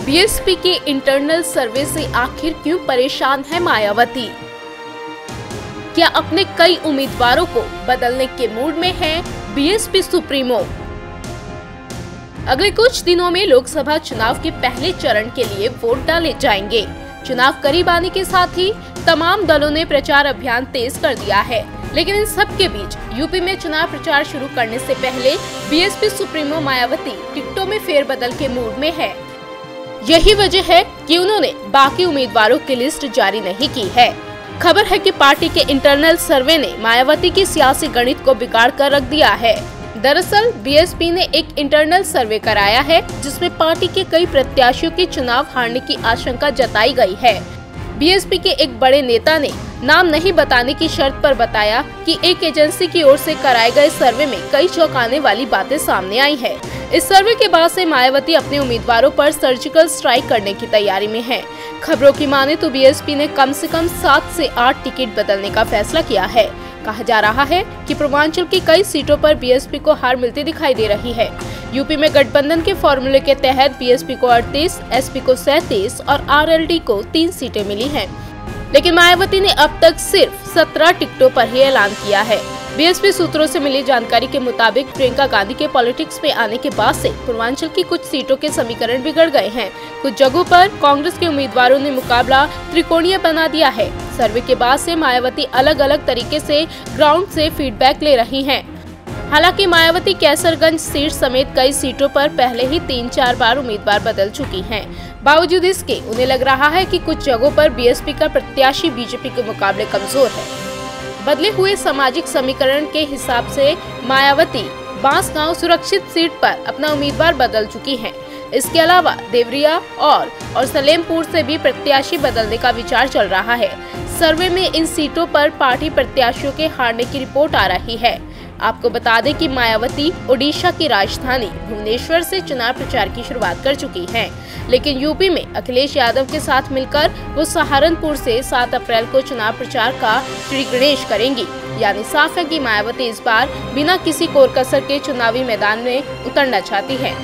BSP के internal सर्वे से आखिर क्यों परेशान है मायावती? क्या अपने कई उम्मीदवारों को बदलने के मूड में है बीएसपी सुप्रीमो? अगले कुछ दिनों में लोकसभा चुनाव के पहले चरण के लिए वोट डाले जाएंगे। चुनाव करीब आने के साथ ही तमाम दलों ने प्रचार अभियान तेज कर दिया है, लेकिन इन सब के बीच यूपी में चुनाव प्रचार शुरू करने से पहले बीएसपी सुप्रीमो मायावती टिकटों में फेरबदल के मूड में है। यही वजह है कि उन्होंने बाकी उम्मीदवारों की लिस्ट जारी नहीं की है। खबर है कि पार्टी के इंटरनल सर्वे ने मायावती की सियासी गणित को बिगाड़ कर रख दिया है। दरअसल बीएसपी ने एक इंटरनल सर्वे कराया है, जिसमें पार्टी के कई प्रत्याशियों के चुनाव हारने की आशंका जताई गई है। बीएसपी के एक बड़े नेता ने नाम नहीं बताने की शर्त पर बताया कि एक एजेंसी की ओर से कराए गए सर्वे में कई चौंकाने वाली बातें सामने आई है। इस सर्वे के बाद से मायावती अपने उम्मीदवारों पर सर्जिकल स्ट्राइक करने की तैयारी में है। खबरों की माने तो बीएसपी ने कम से कम 7 से 8 टिकट बदलने का फैसला किया है। कहा जा रहा है कि पूर्वांचल की कई सीटों पर बीएसपी को हार मिलती दिखाई दे रही है। यूपी में गठबंधन के फॉर्मूले के तहत बीएसपी को 38, एसपी को 37 और आरएलडी को 3 सीटें मिली हैं। लेकिन मायावती ने अब तक सिर्फ 17 टिकटों पर ही ऐलान किया है। बीएसपी सूत्रों से मिली जानकारी के मुताबिक प्रियंका गांधी के पॉलिटिक्स में आने के बाद से पूर्वांचल की कुछ सीटों के समीकरण बिगड़ गए हैं। कुछ जगहों पर कांग्रेस के उम्मीदवारों ने मुकाबला त्रिकोणीय बना दिया है। सर्वे के बाद से मायावती अलग अलग तरीके से ग्राउंड से फीडबैक ले रही हैं। हालांकि मायावती कैसरगंज सीट समेत कई सीटों पर पहले ही 3-4 बार उम्मीदवार बदल चुकी हैं। बावजूद इसके उन्हें लग रहा है कि कुछ जगहों पर बीएसपी का प्रत्याशी बीजेपी के मुकाबले कमजोर है। बदले हुए सामाजिक समीकरण के हिसाब से मायावती बांसगांव सुरक्षित सीट पर अपना उम्मीदवार बदल चुकी हैं। इसके अलावा देवरिया और सलेमपुर से भी प्रत्याशी बदलने का विचार चल रहा है। सर्वे में इन सीटों पर पार्टी प्रत्याशियों के हारने की रिपोर्ट आ रही है। आपको बता दें कि मायावती ओडिशा की राजधानी भुवनेश्वर से चुनाव प्रचार की शुरुआत कर चुकी हैं, लेकिन यूपी में अखिलेश यादव के साथ मिलकर वो सहारनपुर से 7 अप्रैल को चुनाव प्रचार का श्री गणेश करेंगी। यानी साफ है कि मायावती इस बार बिना किसी कोर कसर के चुनावी मैदान में उतरना चाहती है।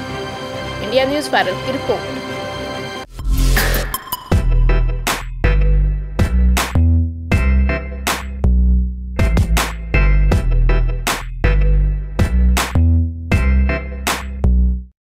इंडिया न्यूज़ वायरल की रिपोर्ट।